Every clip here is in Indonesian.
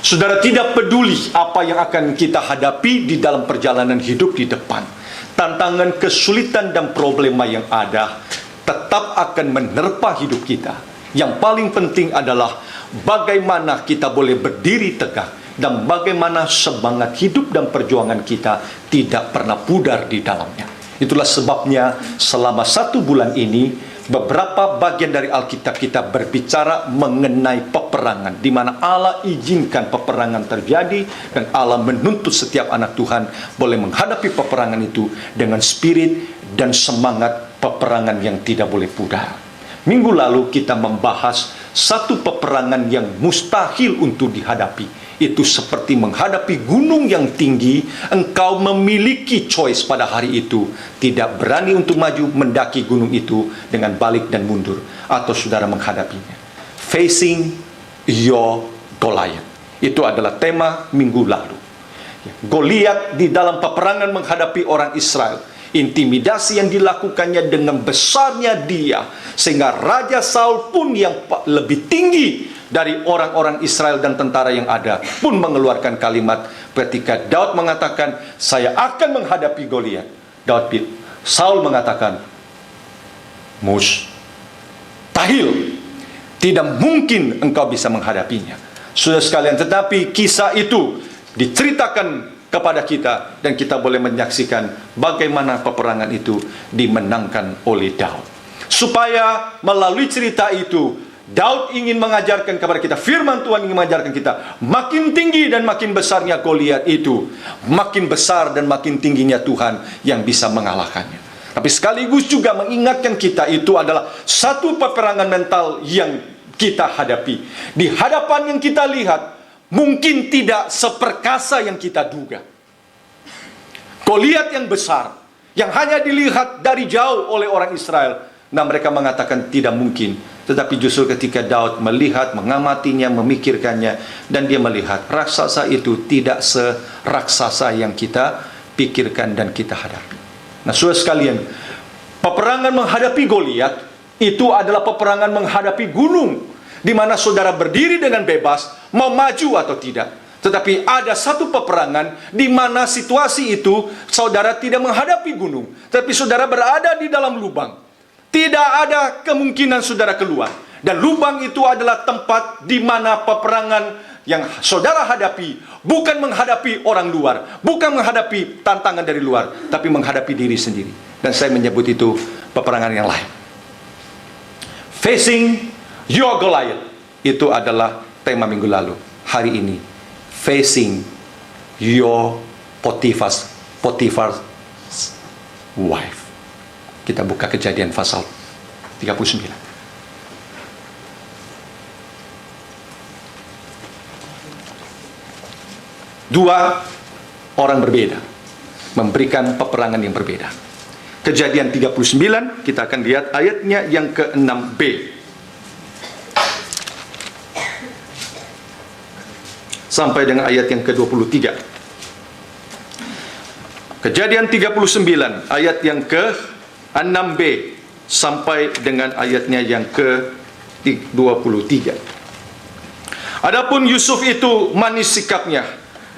Saudara, tidak peduli apa yang akan kita hadapi di dalam perjalanan hidup di depan. Tantangan, kesulitan, dan problema yang ada tetap akan menerpa hidup kita. Yang paling penting adalah bagaimana kita boleh berdiri tegak dan bagaimana semangat hidup dan perjuangan kita tidak pernah pudar di dalamnya. Itulah sebabnya selama 1 bulan ini beberapa bagian dari Alkitab kita berbicara mengenai peperangan, di mana Allah izinkan peperangan terjadi dan Allah menuntut setiap anak Tuhan boleh menghadapi peperangan itu dengan spirit dan semangat peperangan yang tidak boleh pudar. Minggu lalu kita membahas satu peperangan yang mustahil untuk dihadapi. Itu seperti menghadapi gunung yang tinggi. Engkau memiliki choice pada hari itu. Tidak berani untuk maju mendaki gunung itu dengan balik dan mundur, atau saudara menghadapinya. Facing your Goliath. Itu adalah tema minggu lalu. Goliat di dalam peperangan menghadapi orang Israel. Intimidasi yang dilakukannya dengan besarnya dia, sehingga Raja Saul pun yang lebih tinggi dari orang-orang Israel dan tentara yang ada pun mengeluarkan kalimat ketika Daud mengatakan, saya akan menghadapi Goliat. Saul mengatakan, mustahil, tidak mungkin engkau bisa menghadapinya. Sudah sekalian, tetapi kisah itu diceritakan kepada kita dan kita boleh menyaksikan bagaimana peperangan itu dimenangkan oleh Daud. Supaya melalui cerita itu Daud ingin mengajarkan kepada kita, firman Tuhan ingin mengajarkan kita, makin tinggi dan makin besarnya Goliat itu, makin besar dan makin tingginya Tuhan yang bisa mengalahkannya. Tapi sekaligus juga mengingatkan kita, itu adalah satu peperangan mental yang kita hadapi. Di hadapan yang kita lihat mungkin tidak seperkasa yang kita duga. Goliat yang besar, yang hanya dilihat dari jauh oleh orang Israel, nah mereka mengatakan tidak mungkin. Tetapi justru ketika Daud melihat, mengamatinya, memikirkannya, dan dia melihat raksasa itu tidak seraksasa yang kita pikirkan dan kita hadapi. Nah, saudara sekalian, peperangan menghadapi Goliat itu adalah peperangan menghadapi gunung, di mana saudara berdiri dengan bebas, mau maju atau tidak. Tetapi ada satu peperangan di mana situasi itu saudara tidak menghadapi gunung, tapi saudara berada di dalam lubang. Tidak ada kemungkinan saudara keluar. Dan lubang itu adalah tempat di mana peperangan yang saudara hadapi bukan menghadapi orang luar, bukan menghadapi tantangan dari luar, tapi menghadapi diri sendiri. Dan saya menyebut itu peperangan yang lain. Facing your Goliath, itu adalah tema minggu lalu. Hari ini, facing your Potiphar's wife. Kita buka Kejadian pasal 39. Dua orang berbeda memberikan peperangan yang berbeda. Kejadian 39, kita akan lihat ayatnya yang ke-6b. Sampai dengan ayat yang ke-23. Kejadian 39 ayat yang ke-6b sampai dengan ayatnya yang ke-23. Adapun Yusuf itu manis sikapnya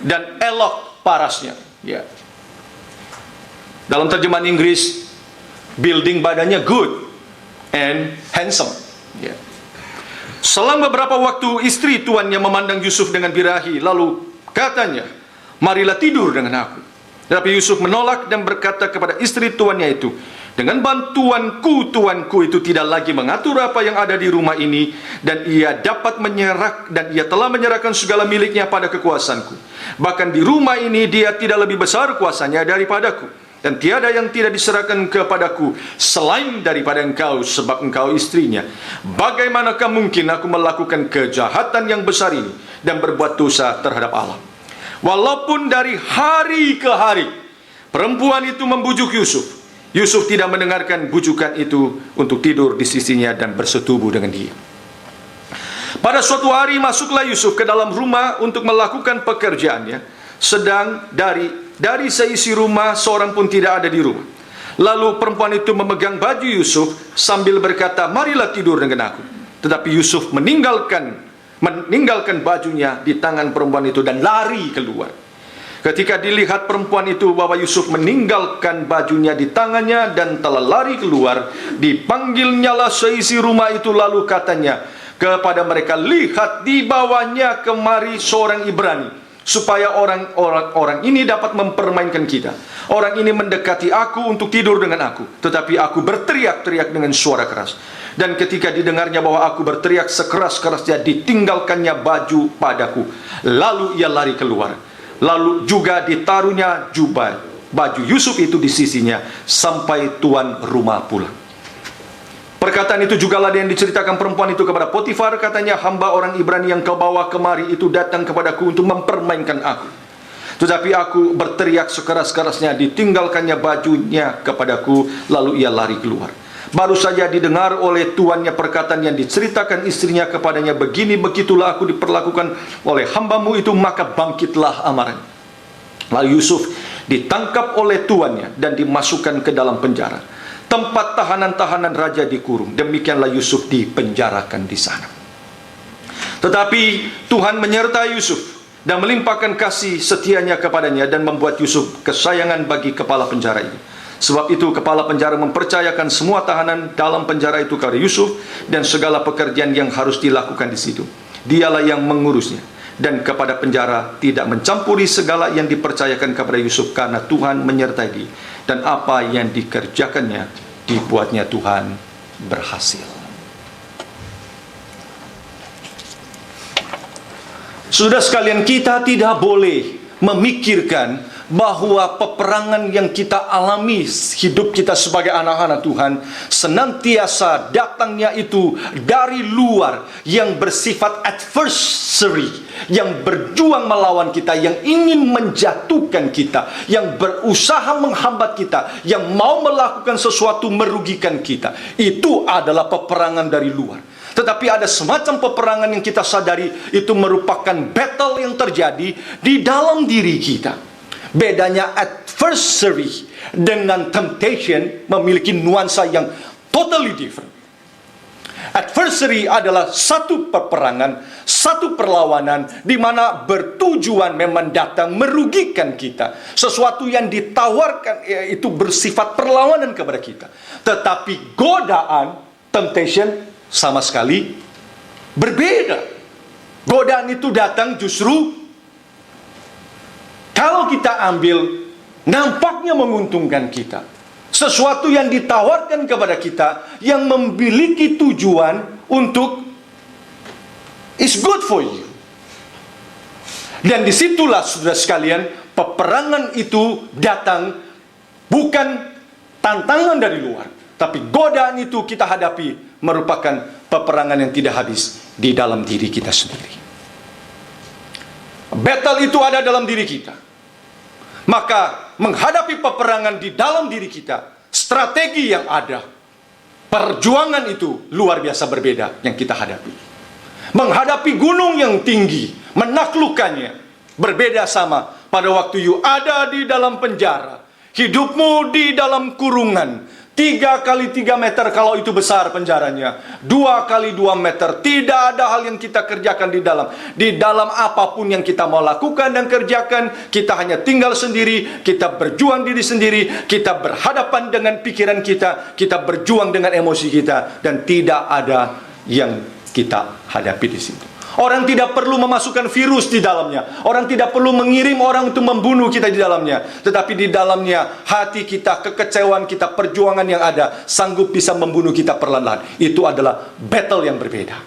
dan elok parasnya, ya. Dalam terjemahan Inggris, building badannya good and handsome, ya. Selang beberapa waktu istri tuannya memandang Yusuf dengan birahi, lalu katanya, marilah tidur dengan aku. Tetapi Yusuf menolak dan berkata kepada istri tuannya itu, dengan bantuanku tuanku itu tidak lagi mengatur apa yang ada di rumah ini, dan ia telah menyerahkan segala miliknya pada kekuasaanku. Bahkan di rumah ini dia tidak lebih besar kuasanya daripadaku, dan tiada yang tidak diserahkan kepadaku selain daripada engkau, sebab engkau istrinya. Bagaimanakah mungkin aku melakukan kejahatan yang besar ini dan berbuat dosa terhadap Allah? Walaupun dari hari ke hari perempuan itu membujuk Yusuf, Yusuf tidak mendengarkan bujukan itu untuk tidur di sisinya dan bersetubuh dengan dia. Pada suatu hari masuklah Yusuf ke dalam rumah untuk melakukan pekerjaannya, sedang dari seisi rumah seorang pun tidak ada di rumah. Lalu perempuan itu memegang baju Yusuf sambil berkata, marilah tidur dengan aku. Tetapi Yusuf meninggalkan meninggalkan bajunya di tangan perempuan itu dan lari keluar. Ketika dilihat perempuan itu bahwa Yusuf meninggalkan bajunya di tangannya dan telah lari keluar, dipanggilnyalah seisi rumah itu, lalu katanya kepada mereka, lihat, dibawanya kemari seorang Ibrani, supaya orang ini dapat mempermainkan kita. Orang ini mendekati aku untuk tidur dengan aku, tetapi aku berteriak-teriak dengan suara keras. Dan ketika didengarnya bahwa aku berteriak sekeras-kerasnya, ditinggalkannya baju padaku, lalu ia lari keluar. Lalu juga ditaruhnya jubah baju Yusuf itu di sisinya sampai tuan rumah pulang. Perkataan itu jugalah yang diceritakan perempuan itu kepada Potifar. Katanya, hamba orang Ibrani yang kau bawa kemari itu datang kepadaku untuk mempermainkan aku, tetapi aku berteriak sekeras-kerasnya, ditinggalkannya bajunya kepadaku, lalu ia lari keluar. Baru saja didengar oleh tuannya perkataan yang diceritakan istrinya kepadanya, begini begitulah aku diperlakukan oleh hambamu itu, maka bangkitlah amarahnya. Lalu Yusuf ditangkap oleh tuannya dan dimasukkan ke dalam penjara, tempat tahanan-tahanan raja dikurung. Demikianlah Yusuf dipenjarakan di sana. Tetapi Tuhan menyertai Yusuf dan melimpahkan kasih setianya kepadanya dan membuat Yusuf kesayangan bagi kepala penjara ini. Sebab itu kepala penjara mempercayakan semua tahanan dalam penjara itu kepada Yusuf dan segala pekerjaan yang harus dilakukan di situ. Dialah yang mengurusnya, dan kepada penjara tidak mencampuri segala yang dipercayakan kepada Yusuf, karena Tuhan menyertai dia, dan apa yang dikerjakannya dibuatnya Tuhan berhasil. Saudara sekalian, kita tidak boleh memikirkan bahwa peperangan yang kita alami hidup kita sebagai anak-anak Tuhan senantiasa datangnya itu dari luar, yang bersifat adversary, yang berjuang melawan kita, yang ingin menjatuhkan kita, yang berusaha menghambat kita, yang mau melakukan sesuatu merugikan kita. Itu adalah peperangan dari luar. Tetapi ada semacam peperangan yang kita sadari itu merupakan battle yang terjadi di dalam diri kita. Bedanya adversary dengan temptation memiliki nuansa yang totally different. Adversary adalah satu peperangan, satu perlawanan di mana bertujuan memang datang merugikan kita. Sesuatu yang ditawarkan itu bersifat perlawanan kepada kita. Tetapi godaan, temptation, sama sekali berbeda. Godaan itu datang justru kalau kita ambil, nampaknya menguntungkan kita. Sesuatu yang ditawarkan kepada kita yang memiliki tujuan untuk is good for you. Dan disitulah saudara sekalian, peperangan itu datang bukan tantangan dari luar, tapi godaan itu kita hadapi merupakan peperangan yang tidak habis di dalam diri kita sendiri. Battle itu ada dalam diri kita. Maka menghadapi peperangan di dalam diri kita, strategi yang ada, perjuangan itu luar biasa berbeda yang kita hadapi. Menghadapi gunung yang tinggi, menaklukkannya, berbeda sama pada waktu you ada di dalam penjara, hidupmu di dalam kurungan 3 kali 3 meter kalau itu besar penjaranya, 2 kali 2 meter. Tidak ada hal yang kita kerjakan di dalam. Di dalam apapun yang kita mau lakukan dan kerjakan, kita hanya tinggal sendiri, kita berjuang diri sendiri, kita berhadapan dengan pikiran kita berjuang dengan emosi kita, dan tidak ada yang kita hadapi di situ. Orang tidak perlu memasukkan virus di dalamnya. Orang tidak perlu mengirim orang untuk membunuh kita di dalamnya. Tetapi di dalamnya hati kita, kekecewaan kita, perjuangan yang ada sanggup bisa membunuh kita perlahan-lahan. Itu adalah battle yang berbeda.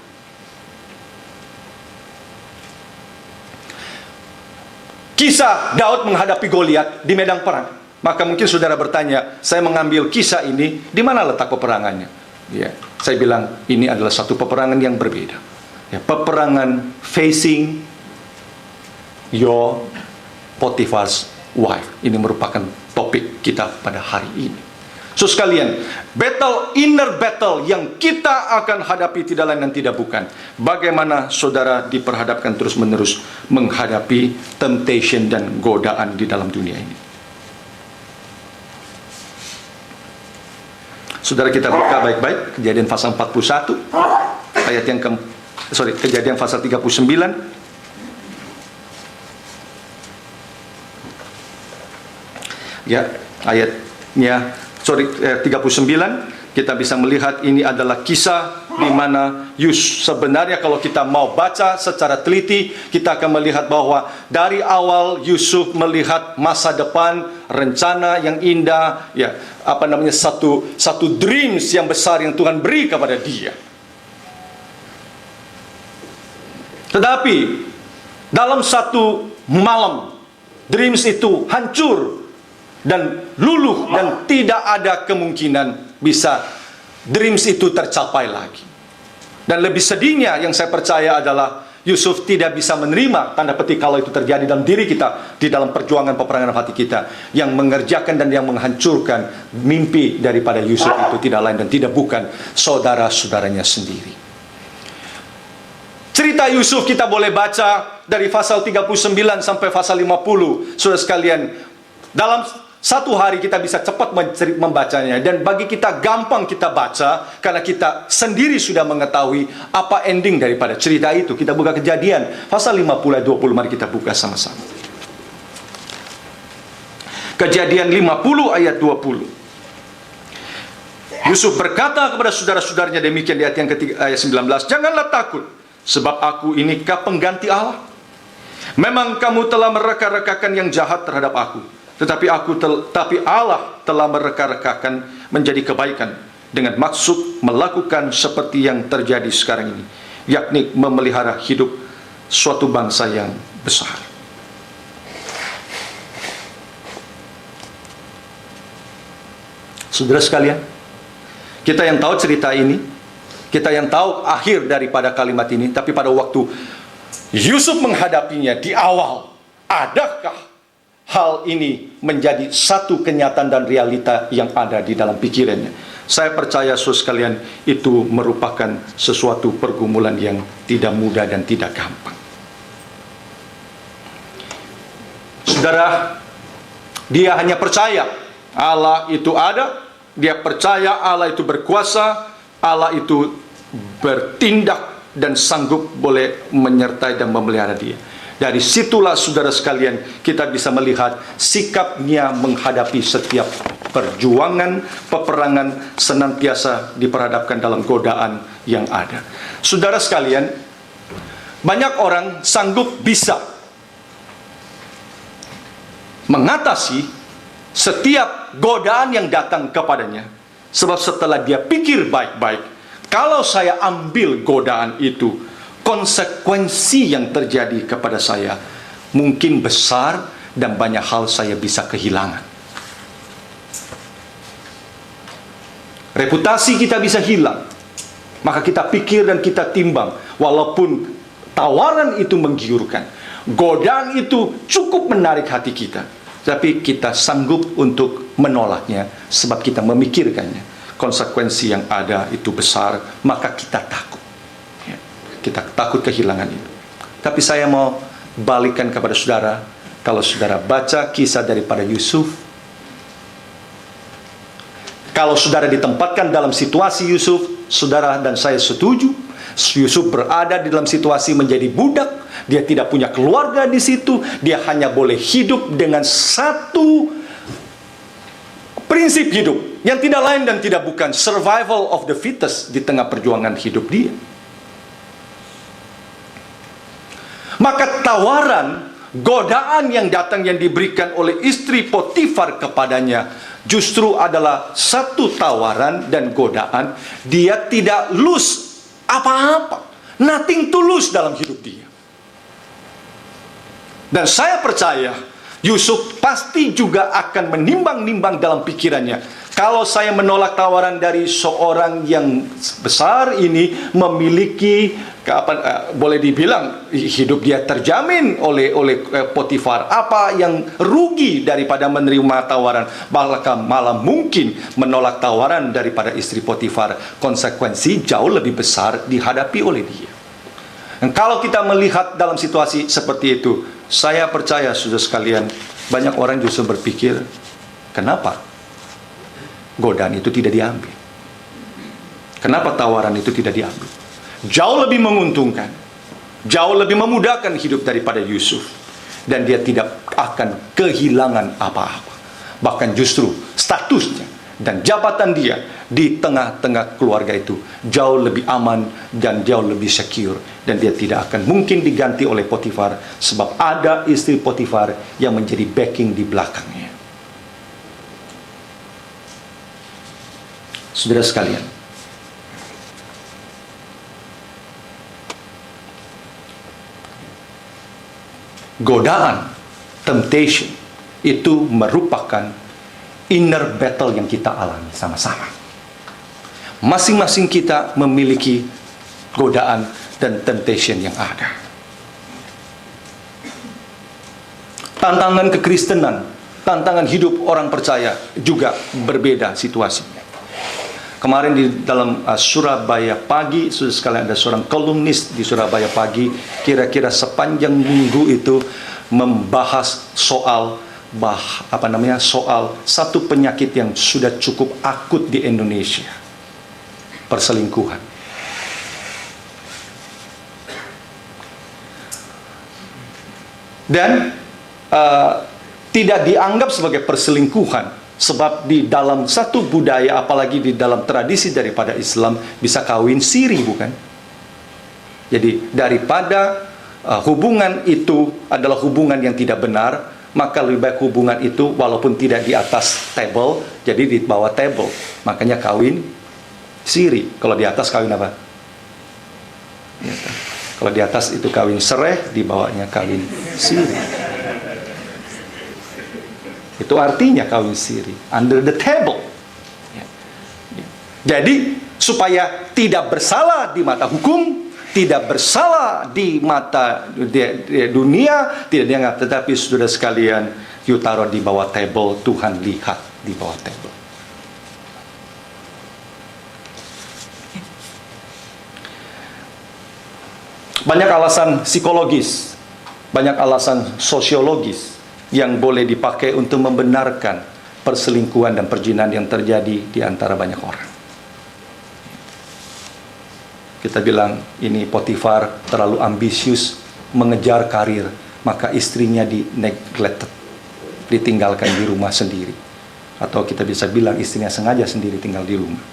Kisah Daud menghadapi Goliat di medan perang. Maka mungkin saudara bertanya, saya mengambil kisah ini, di mana letak peperangannya? Ya, saya bilang ini adalah satu peperangan yang berbeda. Ya, peperangan facing your Potiphar's wife. Ini merupakan topik kita pada hari ini. So sekalian, inner battle yang kita akan hadapi tidak lain dan tidak bukan, bagaimana saudara diperhadapkan terus-menerus menghadapi temptation dan godaan di dalam dunia ini. Saudara, kita buka baik-baik Kejadian pasal 41 ayat yang Kejadian pasal 39. Ya, ayatnya 39 kita bisa melihat ini adalah kisah di mana sebenarnya kalau kita mau baca secara teliti, kita akan melihat bahwa dari awal Yusuf melihat masa depan, rencana yang indah, ya, satu dreams yang besar yang Tuhan beri kepada dia. Tetapi dalam satu malam dreams itu hancur dan luluh, dan tidak ada kemungkinan bisa dreams itu tercapai lagi. Dan lebih sedihnya yang saya percaya adalah Yusuf tidak bisa menerima, tanda petik, kalau itu terjadi dalam diri kita, di dalam perjuangan peperangan hati kita, yang mengerjakan dan yang menghancurkan mimpi daripada Yusuf itu tidak lain dan tidak bukan saudara-saudaranya sendiri. Cerita Yusuf kita boleh baca dari pasal 39 sampai pasal 50. Saudara sekalian, dalam satu hari kita bisa cepat membacanya, dan bagi kita gampang kita baca karena kita sendiri sudah mengetahui apa ending daripada cerita itu. Kita buka Kejadian pasal 50 ayat 20, mari kita buka sama-sama. Kejadian 50 ayat 20. Yusuf berkata kepada saudara-saudaranya demikian di ayat yang ketiga, ayat 19, "Janganlah takut, sebab aku inikah pengganti Allah. Memang kamu telah mereka-rekakan yang jahat terhadap aku, tetapi Allah telah mereka-rekakan menjadi kebaikan dengan maksud melakukan seperti yang terjadi sekarang ini, yakni memelihara hidup suatu bangsa yang besar." Saudara sekalian, kita yang tahu cerita ini, kita yang tahu akhir daripada kalimat ini, tapi pada waktu Yusuf menghadapinya di awal, adakah hal ini menjadi satu kenyataan dan realita yang ada di dalam pikirannya? Saya percaya saudara sekalian, itu merupakan sesuatu pergumulan yang tidak mudah dan tidak gampang. Saudara, dia hanya percaya Allah itu ada, dia percaya Allah itu berkuasa, Allah itu bertindak dan sanggup boleh menyertai dan memelihara dia. Dari situlah saudara sekalian kita bisa melihat sikapnya menghadapi setiap perjuangan, peperangan, senantiasa diperhadapkan dalam godaan yang ada. Saudara sekalian, banyak orang sanggup bisa mengatasi setiap godaan yang datang kepadanya, sebab setelah dia pikir baik-baik, kalau saya ambil godaan itu, konsekuensi yang terjadi kepada saya mungkin besar dan banyak hal saya bisa kehilangan. Reputasi kita bisa hilang. Maka kita pikir dan kita timbang, walaupun tawaran itu menggiurkan, godaan itu cukup menarik hati kita, tapi kita sanggup untuk menolaknya sebab kita memikirkannya. Konsekuensi yang ada itu besar, maka kita takut. Kita takut kehilangan itu. Tapi saya mau balikan kepada saudara, kalau saudara baca kisah daripada Yusuf, kalau saudara ditempatkan dalam situasi Yusuf, saudara dan saya setuju, Yusuf berada di dalam situasi menjadi budak, dia tidak punya keluarga di situ, dia hanya boleh hidup dengan satu prinsip hidup, yang tidak lain dan tidak bukan survival of the fittest di tengah perjuangan hidup dia. Maka tawaran, godaan yang datang yang diberikan oleh istri Potifar kepadanya justru adalah satu tawaran dan godaan. Dia tidak lose apa-apa, nothing to lose dalam hidup dia. Dan saya percaya Yusuf pasti juga akan menimbang-nimbang dalam pikirannya, kalau saya menolak tawaran dari seorang yang besar ini, memiliki boleh dibilang hidup dia terjamin oleh Potifar, apa yang rugi daripada menerima tawaran, bahkan malah mungkin menolak tawaran daripada istri Potifar, konsekuensi jauh lebih besar dihadapi oleh dia. Dan kalau kita melihat dalam situasi seperti itu, saya percaya saudara sekalian, banyak orang justru berpikir, kenapa godaan itu tidak diambil? Kenapa tawaran itu tidak diambil? jauh lebih menguntungkan, jauh lebih memudahkan hidup daripada Yusuf. Dan dia tidak akan kehilangan apa-apa. Bahkan justru statusnya dan jabatan dia di tengah-tengah keluarga itu jauh lebih aman dan jauh lebih secure. Dan dia tidak akan mungkin diganti oleh Potifar, sebab ada istri Potifar yang menjadi backing di belakangnya. Saudara sekalian, godaan, temptation, itu merupakan inner battle yang kita alami sama-sama. Masing-masing kita memiliki godaan dan temptation yang ada. Tantangan kekristenan, tantangan hidup orang percaya juga berbeda situasinya. Kemarin di dalam Surabaya Pagi, saudara sekalian, ada seorang kolumnis di Surabaya Pagi, kira-kira sepanjang minggu itu membahas soal soal satu penyakit yang sudah cukup akut di Indonesia, perselingkuhan. Dan tidak dianggap sebagai perselingkuhan, sebab di dalam satu budaya, apalagi di dalam tradisi daripada Islam, bisa kawin siri, bukan? Jadi daripada hubungan itu adalah hubungan yang tidak benar, maka lebih baik hubungan itu walaupun tidak di atas table, jadi di bawah table. Makanya kawin siri. Kalau di atas kawin apa? Ya, kalau di atas itu kawin sereh, di bawahnya kawin siri. Itu artinya kawin siri, under the table. Jadi supaya tidak bersalah di mata hukum, tidak bersalah di mata dunia, tidak dianggap. Tetapi saudara sekalian, you taruh di bawah table, Tuhan lihat di bawah table. Banyak alasan psikologis, banyak alasan sosiologis yang boleh dipakai untuk membenarkan perselingkuhan dan perzinahan yang terjadi di antara banyak orang. Kita bilang ini Potifar terlalu ambisius mengejar karir, maka istrinya di-neglected, ditinggalkan di rumah sendiri. Atau kita bisa bilang istrinya sengaja sendiri tinggal di rumah.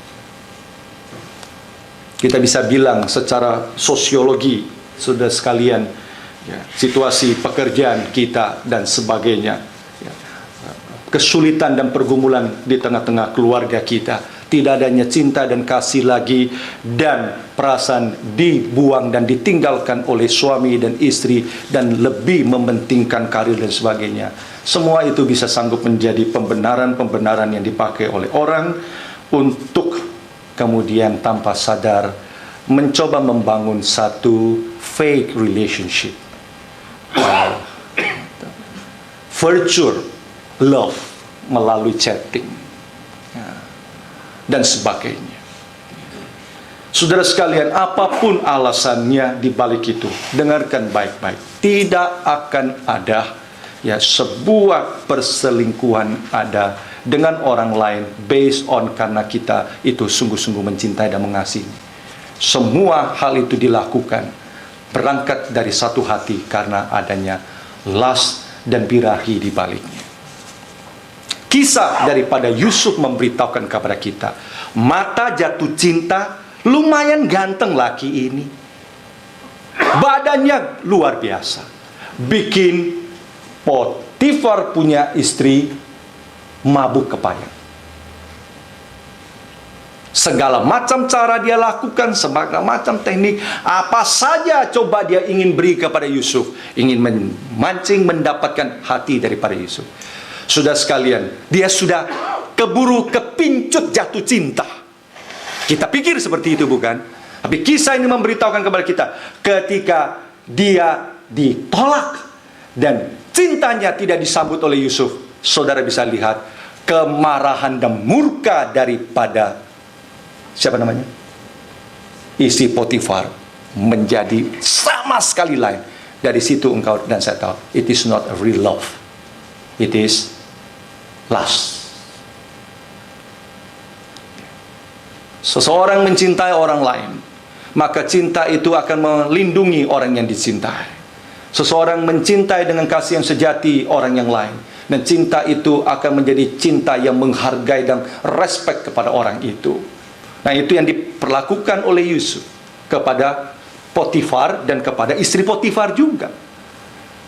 Kita bisa bilang secara sosiologi, saudara sekalian, situasi pekerjaan kita dan sebagainya, kesulitan dan pergumulan di tengah-tengah keluarga kita, tidak adanya cinta dan kasih lagi, dan perasaan dibuang dan ditinggalkan oleh suami dan istri, dan lebih mementingkan karir dan sebagainya. Semua itu bisa sanggup menjadi pembenaran-pembenaran yang dipakai oleh orang untuk kemudian tanpa sadar mencoba membangun satu fake relationship, virtual love melalui chatting dan sebagainya. Saudara sekalian, apapun alasannya di balik itu, dengarkan baik-baik, tidak akan ada sebuah perselingkuhan ada dengan orang lain based on karena kita itu sungguh-sungguh mencintai dan mengasihi. Semua hal itu dilakukan berangkat dari satu hati karena adanya lust dan birahi di baliknya. Kisah daripada Yusuf memberitahukan kepada kita, mata jatuh cinta, lumayan ganteng laki ini, badannya luar biasa, bikin Potifar punya istri mabuk kepayang. Segala macam cara dia lakukan, segala macam teknik, apa saja coba dia ingin beri kepada Yusuf, ingin memancing mendapatkan hati daripada Yusuf. Sudah sekalian, dia sudah keburu kepincut jatuh cinta. Kita pikir seperti itu, bukan? Tapi kisah ini memberitahukan kepada kita, ketika dia ditolak dan cintanya tidak disambut oleh Yusuf, saudara bisa lihat kemarahan dan murka daripada siapa namanya? Istri Potifar menjadi sama sekali lain. Dari situ engkau dan saya tahu, it is not a real love, it is lust. Seseorang mencintai orang lain, maka cinta itu akan melindungi orang yang dicintai. Seseorang mencintai dengan kasih yang sejati orang yang lain, dan cinta itu akan menjadi cinta yang menghargai dan respect kepada orang itu. Nah, itu yang diperlakukan oleh Yusuf kepada Potifar dan kepada istri Potifar juga.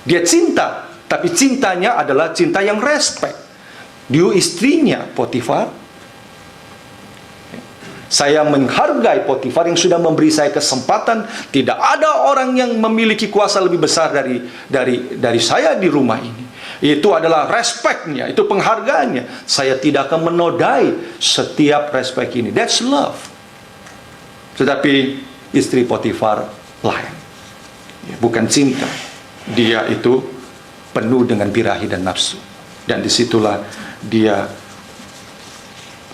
Dia cinta, tapi cintanya adalah cinta yang respect. Dia istrinya Potifar. Saya menghargai Potifar yang sudah memberi saya kesempatan. Tidak ada orang yang memiliki kuasa lebih besar dari saya di rumah ini. Itu adalah respectnya, itu penghargaannya. Saya tidak akan menodai setiap respect ini. That's love. Tetapi istri Potifar lain, bukan cinta. Dia itu penuh dengan birahi dan nafsu. Dan disitulah dia,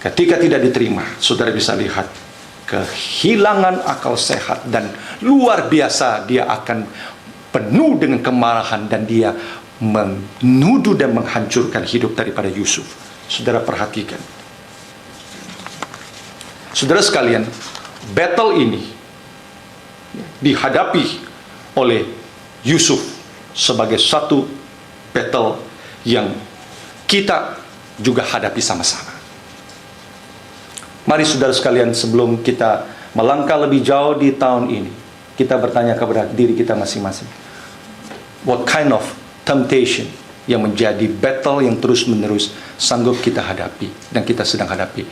ketika tidak diterima, saudara bisa lihat kehilangan akal sehat, dan luar biasa dia akan penuh dengan kemarahan, dan dia menuduh dan menghancurkan hidup daripada Yusuf. Saudara perhatikan, saudara sekalian, battle ini dihadapi oleh Yusuf sebagai satu battle yang kita juga hadapi sama-sama. Mari saudara sekalian, sebelum kita melangkah lebih jauh di tahun ini, kita bertanya kepada diri kita masing-masing, what kind of temptation yang menjadi battle yang terus-menerus sanggup kita hadapi dan kita sedang hadapi.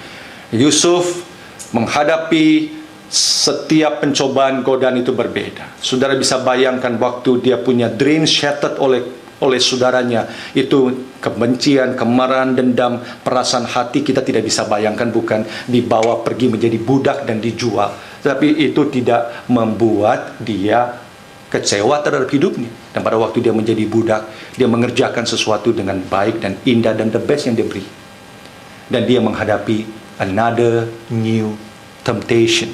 Yusuf menghadapi setiap pencobaan godaan itu berbeda. Saudara bisa bayangkan waktu dia punya dream shattered oleh saudaranya, itu kebencian, kemarahan, dendam, perasaan hati kita tidak bisa bayangkan, bukan dibawa pergi menjadi budak dan dijual. Tapi itu tidak membuat dia kecewa terhadap hidupnya. Dan pada waktu dia menjadi budak, dia mengerjakan sesuatu dengan baik dan indah dan the best yang dia beri. Dan dia menghadapi another new temptation.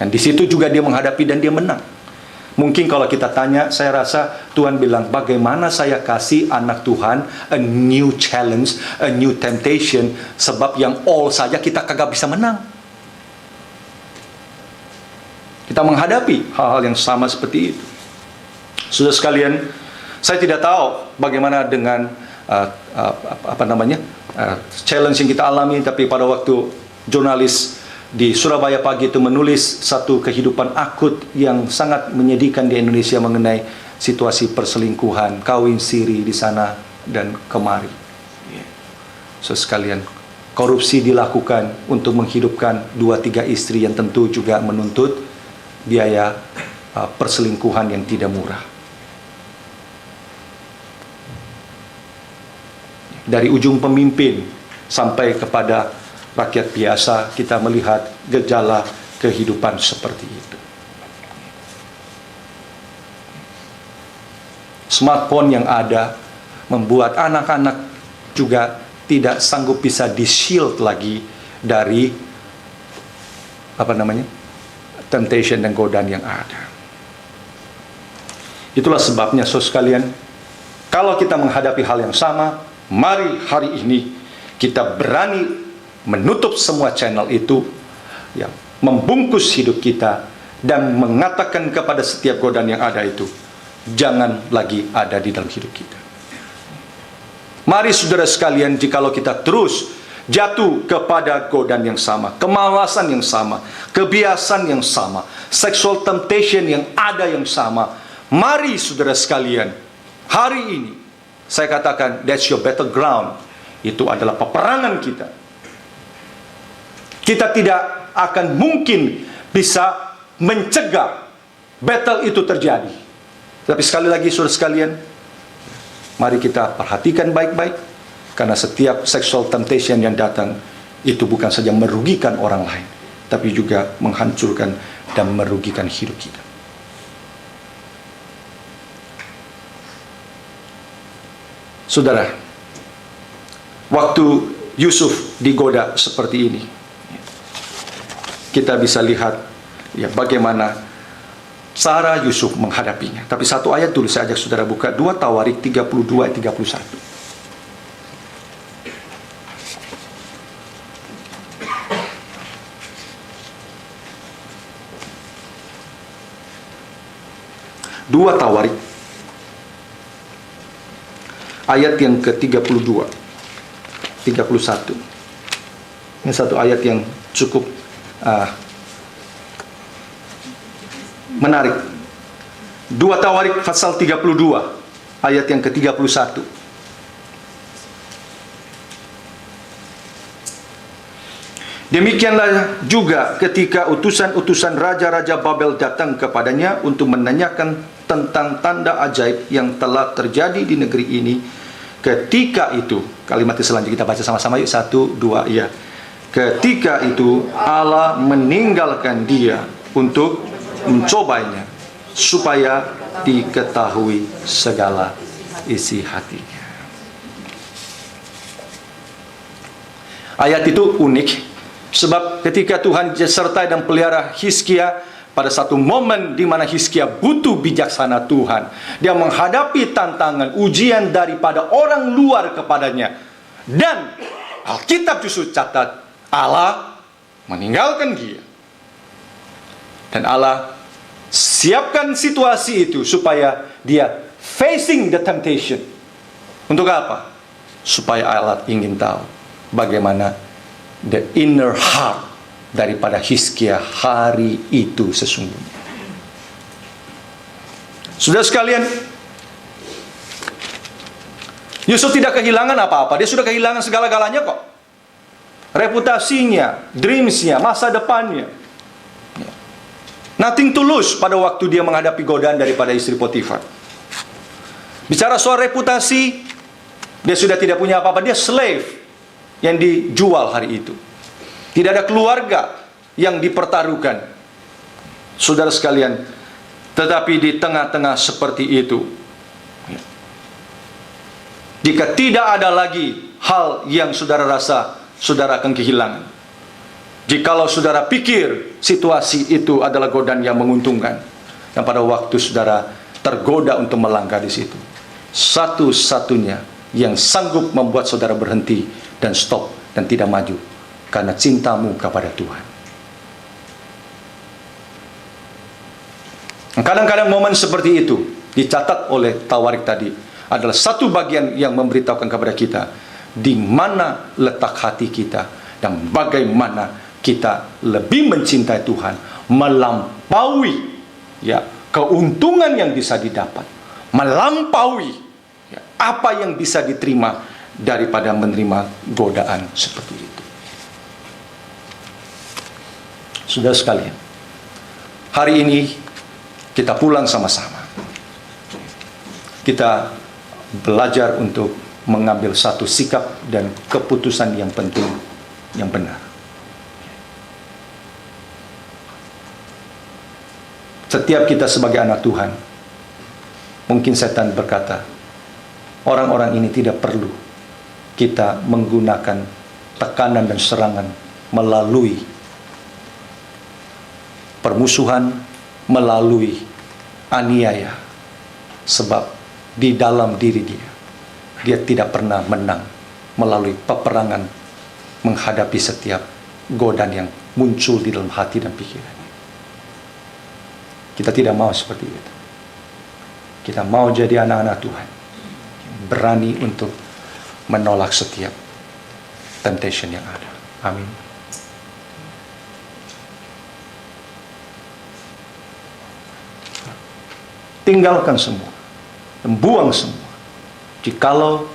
Dan di situ juga dia menghadapi dan dia menang. Mungkin kalau kita tanya, saya rasa Tuhan bilang, bagaimana saya kasih anak Tuhan a new challenge, a new temptation, sebab yang all saja kita kagak bisa menang. Kita menghadapi hal-hal yang sama seperti itu. Saudara sekalian, saya tidak tahu bagaimana dengan challenge yang kita alami, tapi pada waktu jurnalis di Surabaya Pagi itu menulis satu kehidupan akut yang sangat menyedihkan di Indonesia mengenai situasi perselingkuhan, kawin siri di sana dan kemari. So sekalian, korupsi dilakukan untuk menghidupkan 2-3 istri yang tentu juga menuntut biaya perselingkuhan yang tidak murah. Dari ujung pemimpin sampai kepada rakyat biasa, kita melihat gejala kehidupan seperti itu. Smartphone yang ada membuat anak-anak juga tidak sanggup bisa di-shield lagi dari temptation dan godaan yang ada. Itulah sebabnya, saudara sekalian, kalau kita menghadapi hal yang sama, mari hari ini kita berani menutup semua channel itu, ya, membungkus hidup kita, dan mengatakan kepada setiap godaan yang ada itu, jangan lagi ada di dalam hidup kita. Mari saudara sekalian, jikalau kita terus jatuh kepada godaan yang sama, kemalasan yang sama, kebiasaan yang sama, sexual temptation yang ada yang sama, mari saudara sekalian, hari ini saya katakan, that's your battleground. Itu adalah peperangan kita. Kita tidak akan mungkin bisa mencegah battle itu terjadi. Tapi sekali lagi saudara sekalian, mari kita perhatikan baik-baik, karena setiap sexual temptation yang datang itu bukan saja merugikan orang lain, tapi juga menghancurkan dan merugikan hidup kita. Saudara, waktu Yusuf digoda seperti ini, kita bisa lihat ya bagaimana cara Yusuf menghadapinya. Tapi satu ayat dulu saya ajak saudara buka, 2 Tawarik 32-31. 2 Tawarik ayat yang ke-32, 31. Ini satu ayat yang cukup menarik. 2 Tawarik pasal 32 ayat yang ke-31. Demikianlah juga ketika utusan-utusan raja-raja Babel datang kepadanya untuk menanyakan tentang tanda ajaib yang telah terjadi di negeri ini. Ketika itu, kalimat selanjutnya kita baca sama-sama yuk, 1, 2, ya. Ketika itu Allah meninggalkan dia untuk mencobanya, supaya diketahui segala isi hatinya. Ayat itu unik. Sebab ketika Tuhan sertai dan pelihara Hizkia, pada satu momen di mana Hizkia butuh bijaksana Tuhan, dia menghadapi tantangan ujian daripada orang luar kepadanya. Dan Alkitab justru catat Allah meninggalkan dia. Dan Allah siapkan situasi itu supaya dia facing the temptation. Untuk apa? Supaya Allah ingin tahu bagaimana the inner heart daripada Hizkia hari itu sesungguhnya. Saudara sekalian, Yusuf tidak kehilangan apa-apa. Dia sudah kehilangan segala-galanya kok. Reputasinya, dreamsnya, masa depannya. Nothing to lose pada waktu dia menghadapi godaan daripada istri Potifar. Bicara soal reputasi, dia sudah tidak punya apa-apa. Dia slave yang dijual hari itu. Tidak ada keluarga yang dipertaruhkan. Saudara sekalian, tetapi di tengah-tengah seperti itu, jika tidak ada lagi hal yang saudara rasa saudara akan kehilangan, jikalau saudara pikir situasi itu adalah godaan yang menguntungkan, dan pada waktu saudara tergoda untuk melangkah di situ, satu-satunya yang sanggup membuat saudara berhenti dan stop dan tidak maju karena cintamu kepada Tuhan. Kadang-kadang momen seperti itu dicatat oleh Tawarik tadi adalah satu bagian yang memberitahukan kepada kita di mana letak hati kita dan bagaimana kita lebih mencintai Tuhan melampaui keuntungan yang bisa didapat, melampaui apa yang bisa diterima daripada menerima godaan seperti itu. Saudara sekalian, hari ini kita pulang sama-sama. Kita belajar untuk mengambil satu sikap dan keputusan yang penting, yang benar. Setiap kita sebagai anak Tuhan, mungkin setan berkata, orang-orang ini tidak perlu kita menggunakan tekanan dan serangan melalui permusuhan, melalui aniaya, sebab di dalam diri dia tidak pernah menang melalui peperangan menghadapi setiap godaan yang muncul di dalam hati dan pikiran. Kita tidak mau seperti itu. Kita mau jadi anak-anak Tuhan, berani untuk menolak setiap temptation yang ada. Amin. Tinggalkan semua dan buang semua. Jikalau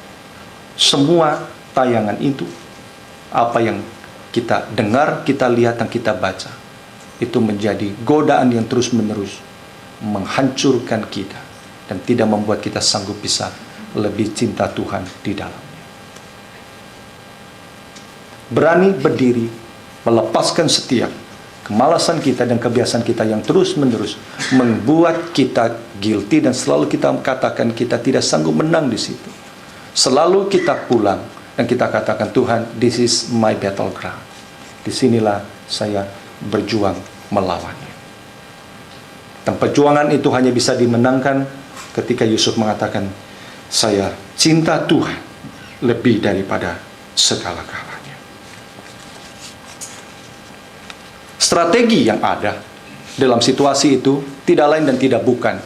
semua tayangan itu, apa yang kita dengar, kita lihat, dan kita baca, itu menjadi godaan yang terus-menerus menghancurkan kita dan tidak membuat kita sanggup bisa lebih cinta Tuhan di dalamnya. Berani berdiri, melepaskan setiap kemalasan kita dan kebiasaan kita yang terus-menerus membuat kita guilty, dan selalu kita katakan kita tidak sanggup menang di situ. Selalu kita pulang dan kita katakan, Tuhan, this is my battleground. Disinilah saya berjuang melawannya. Dan perjuangan itu hanya bisa dimenangkan ketika Yusuf mengatakan, saya cinta Tuhan lebih daripada segala-galanya. Strategi yang ada dalam situasi itu tidak lain dan tidak bukan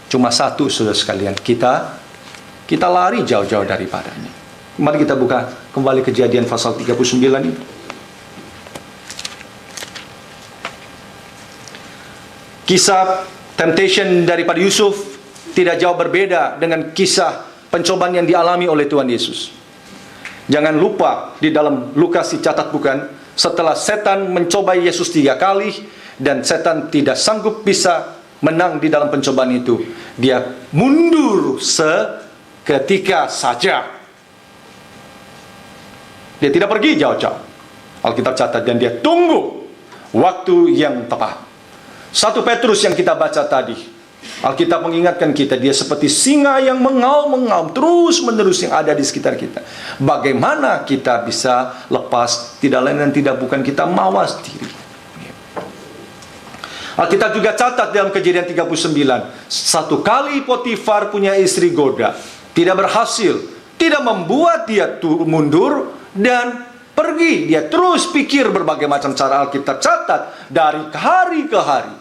Cuma satu, saudara sekalian, kita lari jauh-jauh daripadanya. Mari kita buka kembali Kejadian pasal 39 ini. Kisah temptation daripada Yusuf tidak jauh berbeda dengan kisah pencobaan yang dialami oleh Tuhan Yesus. Jangan lupa di dalam Lukas dicatat bukan, setelah setan mencobai Yesus 3 kali dan setan tidak sanggup bisa menang di dalam pencobaan itu, dia mundur seketika saja. Dia tidak pergi jauh-jauh. Alkitab catat, dan dia tunggu waktu yang tepat. 1 Petrus yang kita baca tadi, Alkitab mengingatkan kita, dia seperti singa yang mengaum-ngaum terus menerus yang ada di sekitar kita. Bagaimana kita bisa lepas? Tidak lain dan tidak bukan kita mawas diri. Alkitab juga catat dalam Kejadian 39, 1 kali Potifar punya istri goda, tidak berhasil, tidak membuat dia mundur dan pergi. Dia terus pikir berbagai macam cara. Alkitab catat, dari hari ke hari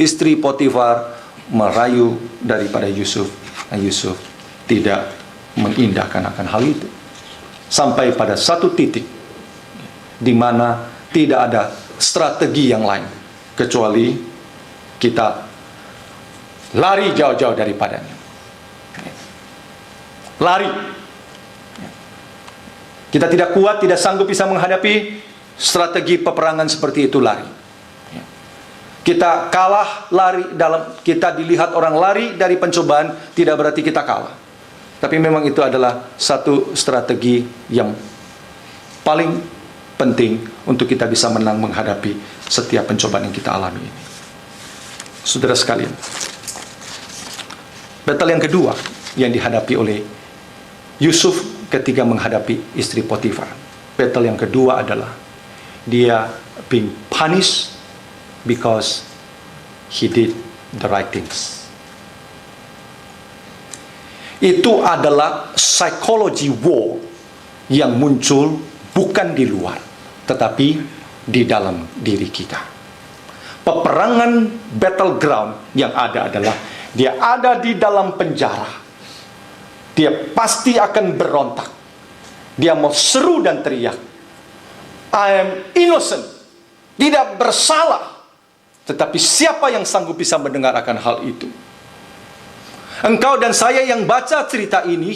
istri Potifar merayu daripada Yusuf. Yusuf tidak mengindahkan akan hal itu. Sampai pada satu titik di mana tidak ada strategi yang lain kecuali kita lari jauh-jauh daripadanya. Lari. Kita tidak kuat, tidak sanggup bisa menghadapi strategi peperangan seperti itu, lari. Kita kalah, lari dalam, kita dilihat orang lari dari pencobaan, tidak berarti kita kalah. Tapi memang itu adalah satu strategi yang paling penting untuk kita bisa menang menghadapi setiap pencobaan yang kita alami ini. Saudara sekalian, battle yang kedua yang dihadapi oleh Yusuf ketika menghadapi istri Potifar. Battle yang kedua adalah dia being punished because he did the right things. Itu adalah psychology war yang muncul bukan di luar, tetapi di dalam diri kita. Peperangan battleground yang ada adalah dia ada di dalam penjara. Dia pasti akan berontak. Dia mau seru dan teriak, I am innocent, tidak bersalah. Tetapi siapa yang sanggup bisa mendengar akan hal itu? Engkau dan saya yang baca cerita ini,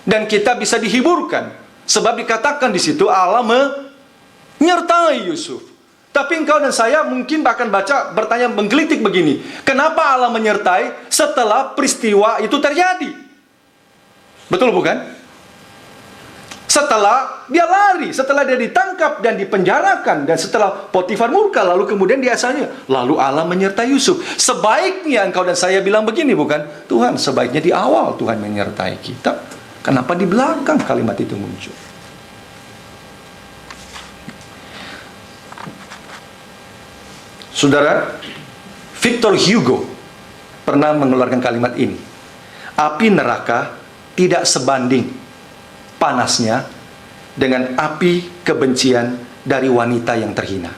dan kita bisa dihiburkan, sebab dikatakan di situ Allah menyertai Yusuf. Tapi engkau dan saya mungkin bahkan baca, bertanya, menggelitik begini, kenapa Allah menyertai setelah peristiwa itu terjadi? Betul bukan? Setelah dia lari, setelah dia ditangkap dan dipenjarakan, dan setelah Potifar murka, lalu kemudian dia asalnya, lalu Allah menyertai Yusuf. Sebaiknya engkau dan saya bilang begini bukan? Tuhan, sebaiknya di awal Tuhan menyertai kita. Kenapa di belakang kalimat itu muncul? Saudara, Victor Hugo pernah mengeluarkan kalimat ini. Api neraka tidak sebanding panasnya dengan api kebencian dari wanita yang terhina.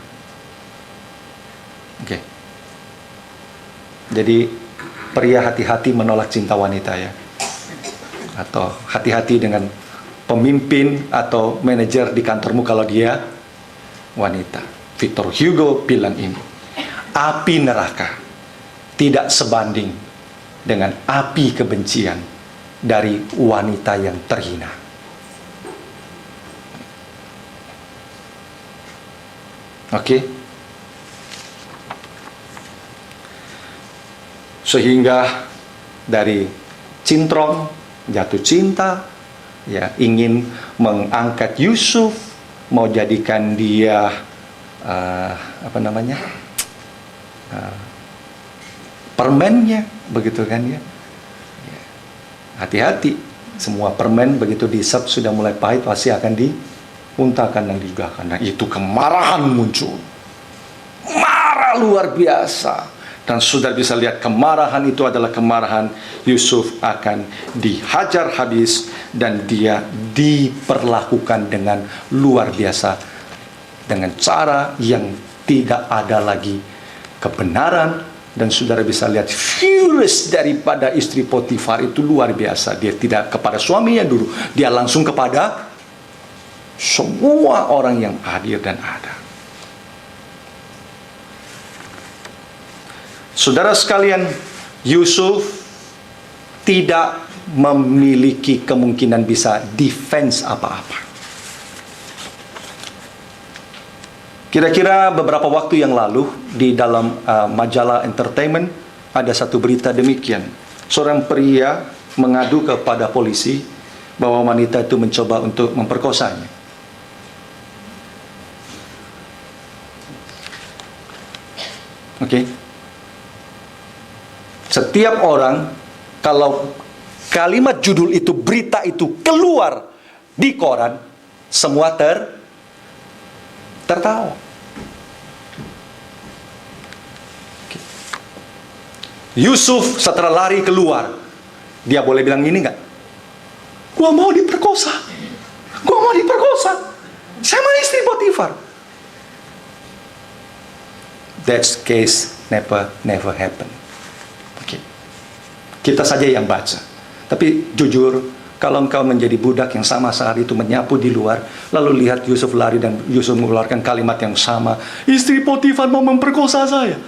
Oke. Jadi pria hati-hati menolak cinta wanita ya. Atau hati-hati dengan pemimpin atau manajer di kantormu kalau dia wanita. Victor Hugo bilang ini. Api neraka tidak sebanding dengan api kebencian dari wanita yang terhina. Oke? Sehingga dari cintrong, jatuh cinta, ya, ingin mengangkat Yusuf, mau jadikan dia permennya, begitu kan ya. Hati-hati, semua permen begitu diisap sudah mulai pahit pasti akan dimuntahkan dan digugahkan. Nah, itu kemarahan muncul, marah luar biasa. Dan saudara bisa lihat kemarahan itu adalah kemarahan Yusuf akan dihajar habis dan dia diperlakukan dengan luar biasa, dengan cara yang tidak ada lagi kebenaran, Dan saudara bisa lihat furious daripada istri Potifar itu luar biasa. Dia tidak kepada suaminya dulu, dia langsung kepada semua orang yang hadir dan ada. Saudara sekalian, Yusuf tidak memiliki kemungkinan bisa defense apa-apa. Kira-kira beberapa waktu yang lalu di dalam majalah entertainment ada satu berita demikian. Seorang pria mengadu kepada polisi bahwa wanita itu mencoba untuk memperkosanya. Oke. Setiap orang, kalau kalimat judul itu, berita itu keluar di koran, semua tertawa. Yusuf setelah lari keluar, dia boleh bilang gini nggak? Gua mau diperkosa, sama istri Potifar. That case never happen. Okay. Kita saja yang baca. Tapi jujur, kalau engkau menjadi budak yang sama saat itu menyapu di luar, lalu lihat Yusuf lari dan Yusuf mengeluarkan kalimat yang sama, istri Potifar mau memperkosa saya.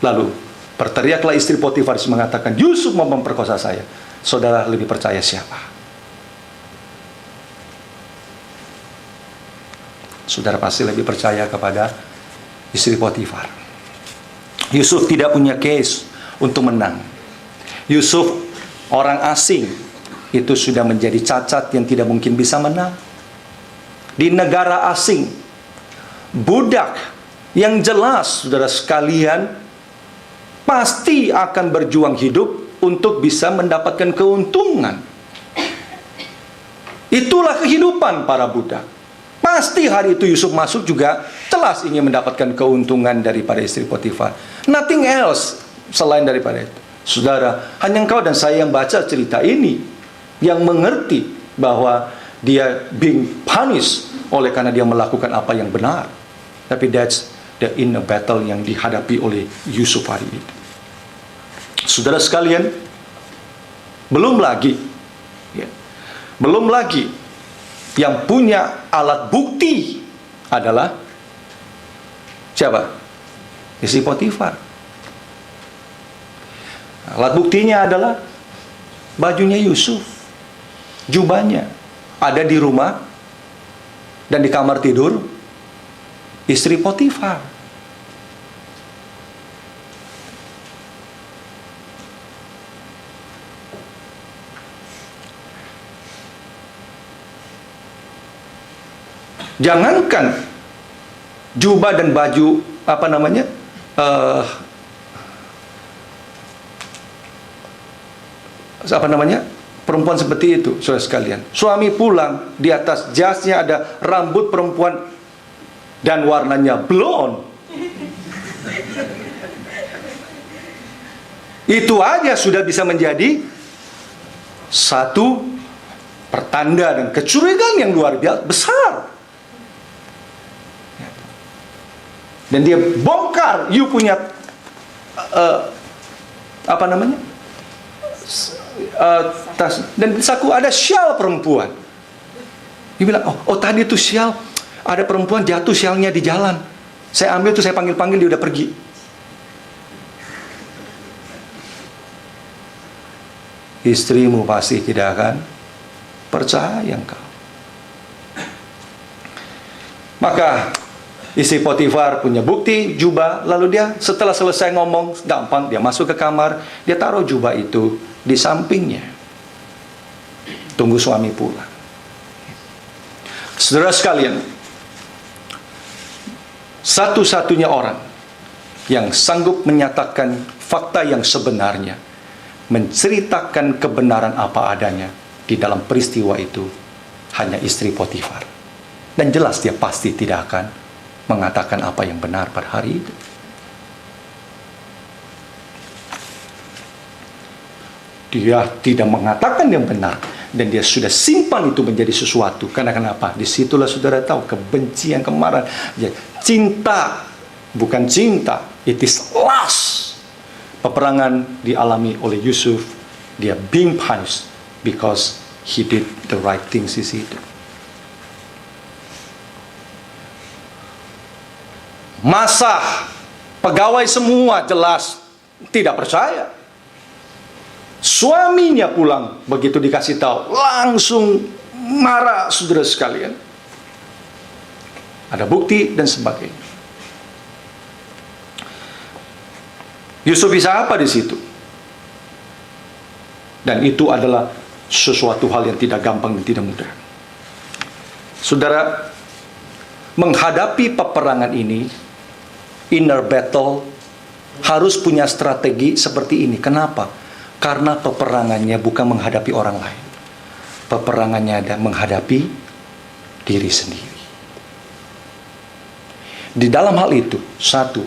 Lalu berteriaklah istri Potifar mengatakan, Yusuf mau memperkosa saya. Saudara lebih percaya siapa? Saudara pasti lebih percaya kepada istri Potifar. Yusuf tidak punya case untuk menang. Yusuf orang asing, itu sudah menjadi cacat yang tidak mungkin bisa menang. Di negara asing, budak yang jelas, saudara sekalian, pasti akan berjuang hidup untuk bisa mendapatkan keuntungan. Itulah kehidupan para budak. Pasti hari itu Yusuf masuk juga jelas ingin mendapatkan keuntungan daripada istri Potifar. Nothing else selain daripada itu. Saudara, hanya engkau dan saya yang baca cerita ini, yang mengerti bahwa dia being punished oleh karena dia melakukan apa yang benar. Tapi that's the inner battle yang dihadapi oleh Yusuf hari itu. Saudara sekalian, belum lagi yang punya alat bukti adalah siapa? Istri Potifar. Alat buktinya adalah bajunya Yusuf, jubahnya ada di rumah dan di kamar tidur istri Potifar. Jangankan jubah dan baju perempuan seperti itu, saudara sekalian. Suami pulang, di atas jasnya ada rambut perempuan dan warnanya blonde. Itu aja sudah bisa menjadi satu pertanda dan kecurigaan yang luar biasa besar. Dan dia bongkar, you punya tas dan saku ada syal perempuan. Dia bilang, oh tadi itu syal, ada perempuan jatuh syalnya di jalan. Saya ambil tuh, saya panggil-panggil, dia udah pergi. Istrimu pasti tidak akan percaya engkau. Maka istri Potifar punya bukti jubah, lalu dia setelah selesai ngomong gampang, dia masuk ke kamar, dia taruh jubah itu di sampingnya, tunggu suami pulang. Saudara sekalian, satu-satunya orang yang sanggup menyatakan fakta yang sebenarnya, menceritakan kebenaran apa adanya di dalam peristiwa itu, hanya istri Potifar. Dan jelas dia pasti tidak akan mengatakan apa yang benar pada hari itu. Dia tidak mengatakan yang benar, dan dia sudah simpan itu menjadi sesuatu. Karena kenapa? Disitulah saudara tahu kebencian, kemarahan, cinta bukan cinta, it is lust. Peperangan dialami oleh Yusuf, dia being punished because he did the right things di situ. Masa pegawai semua jelas tidak percaya. Suaminya pulang, begitu dikasih tahu, langsung marah, saudara sekalian. Ada bukti dan sebagainya. Yusuf bisa apa di situ? Dan itu adalah sesuatu hal yang tidak gampang dan tidak mudah. Saudara, menghadapi peperangan ini, inner battle, harus punya strategi seperti ini. Kenapa? Karena peperangannya bukan menghadapi orang lain. Peperangannya ada menghadapi diri sendiri. Di dalam hal itu, satu,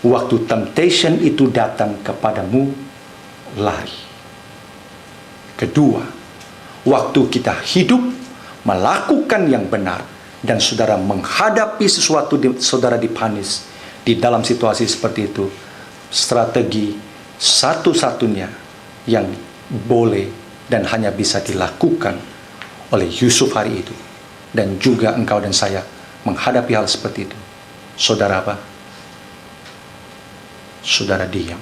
waktu temptation itu datang kepadamu, lari. Kedua, waktu kita hidup melakukan yang benar dan saudara menghadapi sesuatu, saudara dipanis di dalam situasi seperti itu, strategi satu-satunya yang boleh dan hanya bisa dilakukan oleh Yusuf hari itu, dan juga engkau dan saya menghadapi hal seperti itu, saudara apa? Saudara diam.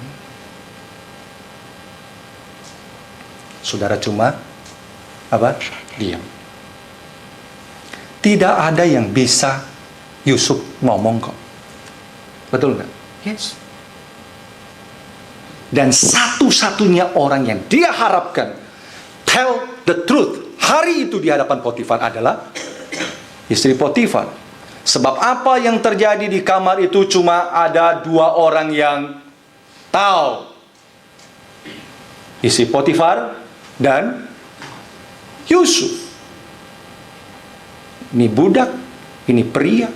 Saudara cuma apa? Diam. Tidak ada yang bisa Yusuf ngomong kok. Betul nggak? Yes. Dan satu-satunya orang yang dia harapkan tell the truth hari itu di hadapan Potifar adalah istri Potifar. Sebab apa yang terjadi di kamar itu cuma ada dua orang yang tahu. Istri Potifar dan Yusuf. Ini budak, ini pria.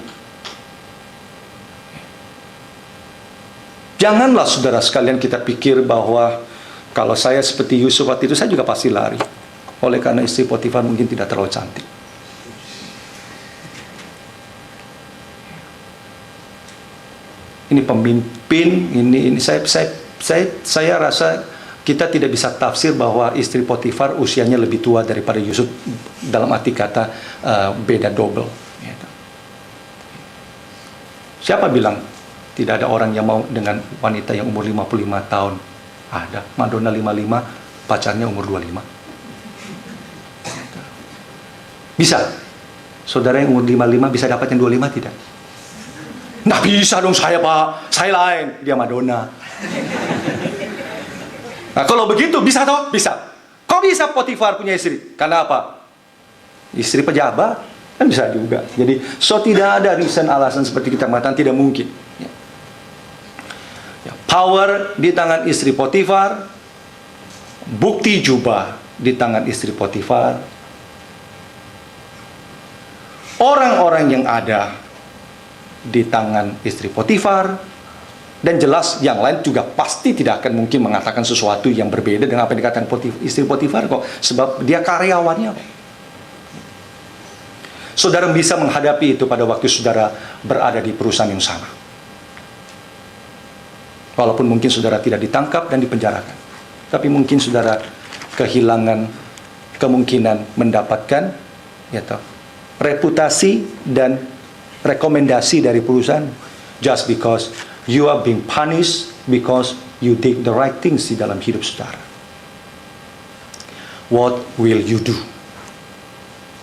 Janganlah saudara sekalian kita pikir bahwa kalau saya seperti Yusuf waktu itu, saya juga pasti lari. Oleh karena istri Potifar mungkin tidak terlalu cantik. Ini pemimpin, ini saya rasa kita tidak bisa tafsir bahwa istri Potifar usianya lebih tua daripada Yusuf, dalam arti kata beda double. Siapa bilang tidak ada orang yang mau dengan wanita yang umur 55 tahun? Ada. Madonna 55, pacarnya umur 25. Bisa. Saudara yang umur 55 bisa dapat yang 25 tidak? Nggak bisa dong saya, Pak. Saya lain. Dia Madonna. Nah, kalau begitu bisa toh? Bisa. Kok bisa Potifar punya istri? Karena apa? Istri pejabat. Kan bisa juga. Jadi, tidak ada reason, alasan seperti kita mengatakan tidak mungkin. Power di tangan istri Potifar. Bukti jubah di tangan istri Potifar. Orang-orang yang ada di tangan istri Potifar, dan jelas yang lain juga pasti tidak akan mungkin mengatakan sesuatu yang berbeda dengan apa yang dikatakan istri Potifar kok, sebab dia karyawannya. Saudara bisa menghadapi itu pada waktu saudara berada di perusahaan yang sama, walaupun mungkin saudara tidak ditangkap dan dipenjarakan, tapi mungkin saudara kehilangan kemungkinan mendapatkan reputasi dan rekomendasi dari perusahaan, just because you are being punished because you did the right things di dalam hidup saudara. What will you do?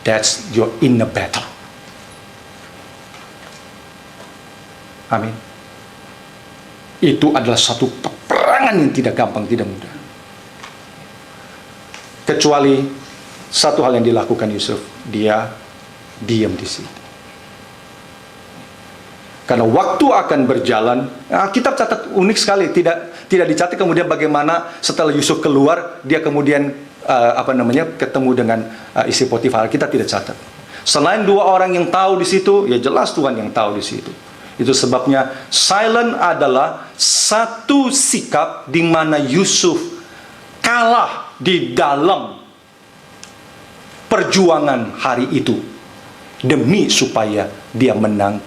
That's your inner battle. Amin. Itu adalah satu peperangan yang tidak gampang, tidak mudah. Kecuali satu hal yang dilakukan Yusuf, dia diam di situ. Karena waktu akan berjalan, kitab catat unik sekali, tidak dicatat kemudian bagaimana setelah Yusuf keluar, dia kemudian ketemu dengan istri Potifar. Kita tidak catat. Selain dua orang yang tahu di situ, ya jelas Tuhan yang tahu di situ. Itu sebabnya silent adalah satu sikap di mana Yusuf kalah di dalam perjuangan hari itu demi supaya dia menang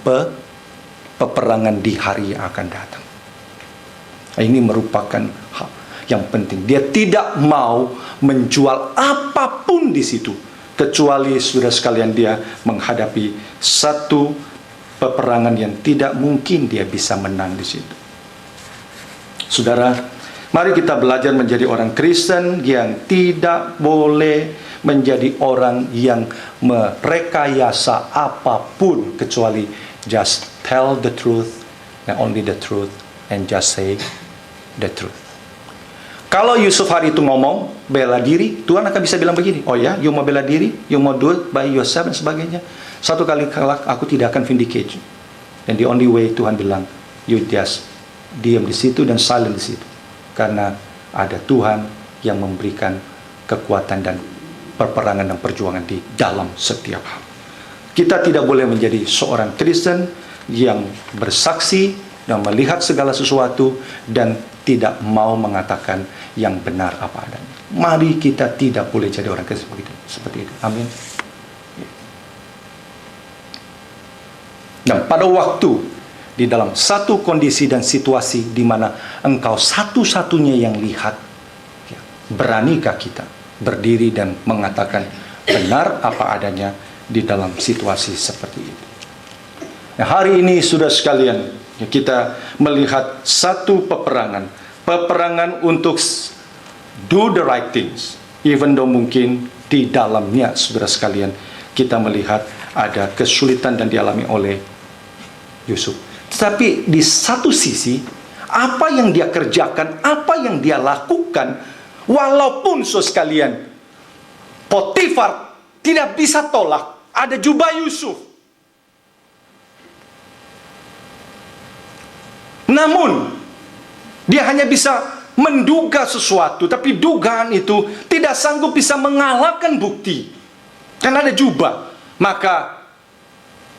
peperangan di hari yang akan datang. Ini merupakan hal yang penting. Dia tidak mau menjual apapun di situ, kecuali saudara sekalian dia menghadapi satu peperangan yang tidak mungkin dia bisa menang di situ. Saudara, mari kita belajar menjadi orang Kristen yang tidak boleh menjadi orang yang merekayasa apapun, kecuali just tell the truth and only the truth and just say the truth. Kalau Yusuf hari itu ngomong bela diri, Tuhan akan bisa bilang begini, oh ya, you mau bela diri, you mau do it by yourself dan sebagainya. Satu kali kelak aku tidak akan vindicate you. And the only way Tuhan bilang, you just diam di situ dan silent di situ, karena ada Tuhan yang memberikan kekuatan dan perperangan dan perjuangan di dalam setiap hal. Kita tidak boleh menjadi seorang Kristen yang bersaksi dan melihat segala sesuatu dan tidak mau mengatakan yang benar apa adanya. Mari kita tidak boleh jadi orang Kristen seperti itu. Amin. Dan pada waktu di dalam satu kondisi dan situasi di mana engkau satu-satunya yang lihat, beranikah kita berdiri dan mengatakan benar apa adanya di dalam situasi seperti itu? Nah, hari ini saudara sekalian, kita melihat satu peperangan untuk do the right things, even though mungkin di dalamnya saudara sekalian kita melihat ada kesulitan dan dialami oleh Yusuf. Tetapi di satu sisi, apa yang dia kerjakan, apa yang dia lakukan, walaupun saudara sekalian Potifar tidak bisa tolak, ada jubah Yusuf. Namun dia hanya bisa menduga sesuatu, tapi dugaan itu tidak sanggup bisa mengalahkan bukti. Karena ada jubah, maka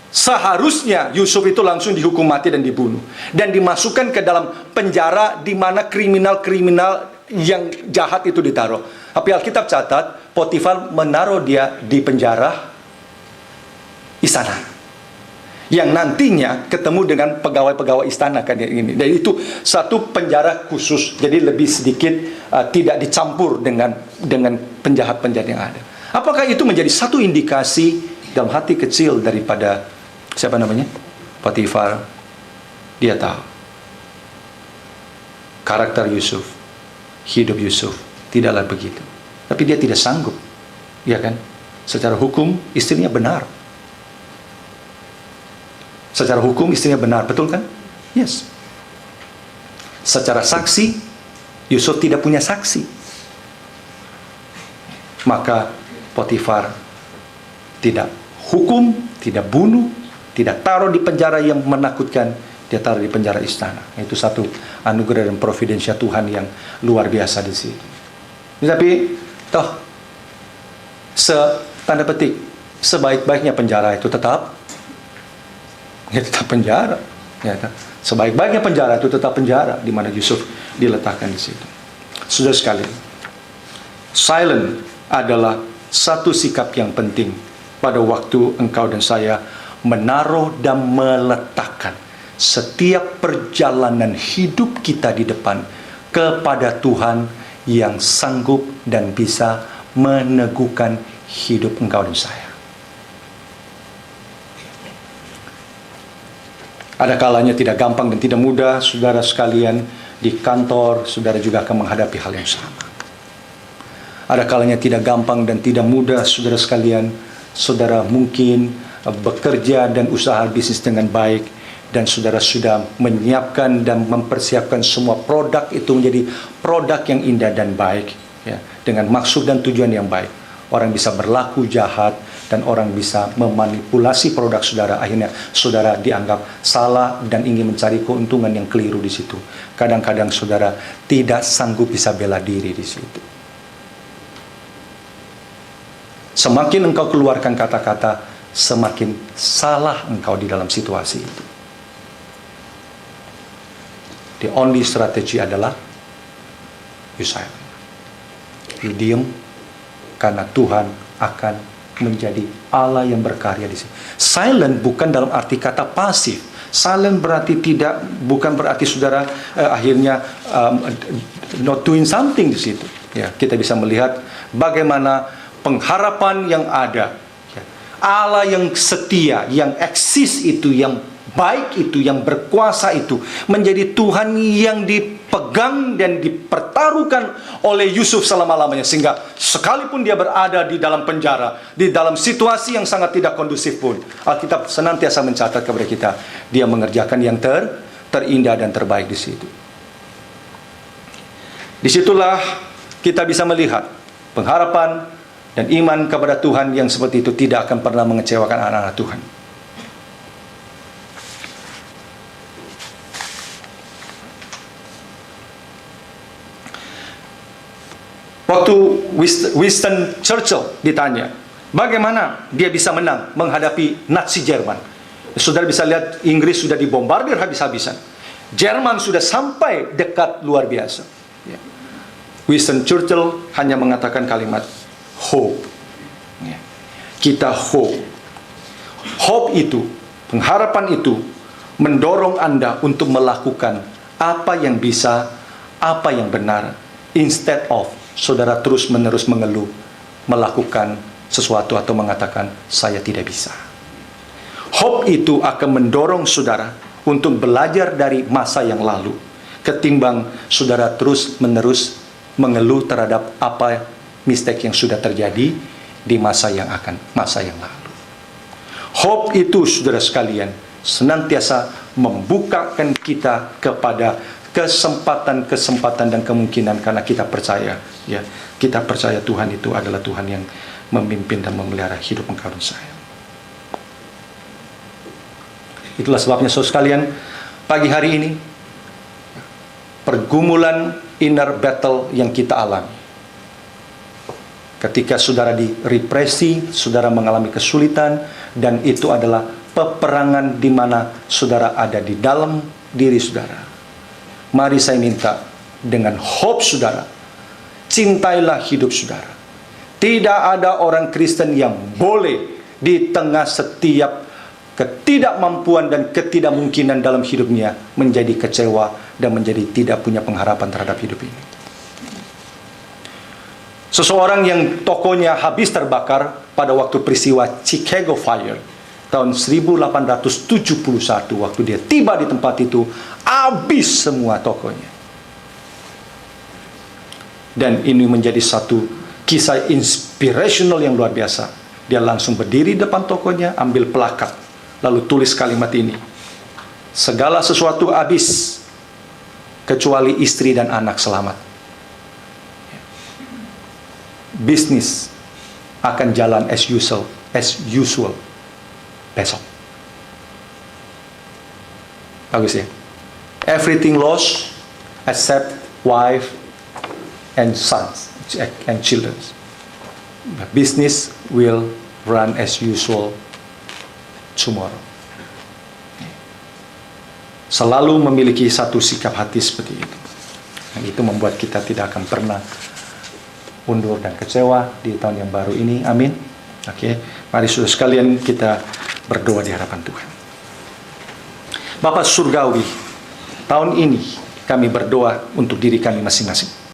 seharusnya Yusuf itu langsung dihukum mati dan dibunuh, dan dimasukkan ke dalam penjara di mana kriminal-kriminal yang jahat itu ditaruh. Tapi Alkitab catat, Potifar menaruh dia di penjara istana, yang nantinya ketemu dengan pegawai-pegawai istana kan ini. Dan itu satu penjara khusus, jadi lebih sedikit tidak dicampur dengan penjahat-penjahat yang ada. Apakah itu menjadi satu indikasi dalam hati kecil daripada siapa namanya? Potifar? Dia tahu karakter Yusuf, hidup Yusuf tidaklah begitu. Tapi dia tidak sanggup, ya kan? Secara hukum istrinya benar. Secara hukum istrinya benar, betul kan? Yes. Secara saksi, Yusuf tidak punya saksi. Maka Potifar tidak hukum, tidak bunuh, tidak taruh di penjara yang menakutkan, dia taruh di penjara istana. Itu satu anugerah dan providensia Tuhan yang luar biasa di situ. Tapi toh, tanda petik, sebaik-baiknya penjara itu tetap penjara. Ya, sebaik-baiknya penjara itu tetap penjara, di mana Yusuf diletakkan di situ. Saudara sekalian, silent adalah satu sikap yang penting pada waktu engkau dan saya menaruh dan meletakkan setiap perjalanan hidup kita di depan kepada Tuhan yang sanggup dan bisa meneguhkan hidup engkau dan saya. Ada kalanya tidak gampang dan tidak mudah, saudara sekalian, di kantor, saudara juga akan menghadapi hal yang sama. Ada kalanya tidak gampang dan tidak mudah, saudara sekalian, saudara mungkin bekerja dan usaha bisnis dengan baik, dan saudara sudah menyiapkan dan mempersiapkan semua produk itu menjadi produk yang indah dan baik, ya, dengan maksud dan tujuan yang baik. Orang bisa berlaku jahat dan orang bisa memanipulasi produk saudara. Akhirnya saudara dianggap salah dan ingin mencari keuntungan yang keliru di situ. Kadang-kadang saudara tidak sanggup bisa bela diri di situ. Semakin engkau keluarkan kata-kata, semakin salah engkau di dalam situasi itu. The only strategy adalah you silent. You diam, karena Tuhan akan menjadi Allah yang berkarya di sini. Silent bukan dalam arti kata pasif. Silent berarti tidak, bukan berarti saudara akhirnya not doing something di situ. Ya, kita bisa melihat bagaimana pengharapan yang ada, ya, Allah yang setia, yang eksis itu, yang baik itu, yang berkuasa itu, menjadi Tuhan yang dipegang dan dipertaruhkan oleh Yusuf selama-lamanya, sehingga sekalipun dia berada di dalam penjara, di dalam situasi yang sangat tidak kondusif pun, Alkitab senantiasa mencatat kepada kita, dia mengerjakan yang terindah dan terbaik di situ. Disitulah kita bisa melihat pengharapan dan iman kepada Tuhan yang seperti itu tidak akan pernah mengecewakan anak-anak Tuhan. Waktu Winston Churchill ditanya, bagaimana dia bisa menang menghadapi Nazi Jerman? Saudara bisa lihat Inggris sudah dibombardir habis-habisan. Jerman sudah sampai dekat luar biasa. Winston Churchill hanya mengatakan kalimat hope. Kita hope. Hope itu, pengharapan itu mendorong Anda untuk melakukan apa yang bisa, apa yang benar, instead of saudara terus-menerus mengeluh, melakukan sesuatu atau mengatakan saya tidak bisa. Hope itu akan mendorong saudara untuk belajar dari masa yang lalu, ketimbang saudara terus-menerus mengeluh terhadap apa mistake yang sudah terjadi di masa yang lalu. Hope itu, saudara sekalian, senantiasa membukakan kita kepada kesempatan dan kemungkinan, karena kita percaya, ya, kita percaya Tuhan itu adalah Tuhan yang memimpin dan memelihara hidup engkau dan saya. Itulah sebabnya saudara sekalian, pagi hari ini pergumulan inner battle yang kita alami. Ketika saudara direpresi, saudara mengalami kesulitan, dan itu adalah peperangan di mana saudara ada di dalam diri saudara. Mari saya minta dengan hope saudara, cintailah hidup saudara. Tidak ada orang Kristen yang boleh di tengah setiap ketidakmampuan dan ketidakmungkinan dalam hidupnya menjadi kecewa dan menjadi tidak punya pengharapan terhadap hidup ini. Seseorang yang tokonya habis terbakar pada waktu peristiwa Chicago Fire tahun 1871, waktu dia tiba di tempat itu, habis semua tokonya. Dan ini menjadi satu kisah inspirational yang luar biasa. Dia langsung berdiri depan tokonya, ambil plakat, lalu tulis kalimat ini: segala sesuatu habis kecuali istri dan anak selamat. Bisnis akan jalan as usual besok. Bagus ya. Everything lost except wife and sons and children. Business will run as usual tomorrow. Selalu memiliki satu sikap hati seperti itu. Dan itu membuat kita tidak akan pernah undur dan kecewa di tahun yang baru ini. Amin. Oke, mari saudara sekalian kita berdoa di hadapan Tuhan. Bapa Surgawi, tahun ini kami berdoa untuk diri kami masing-masing.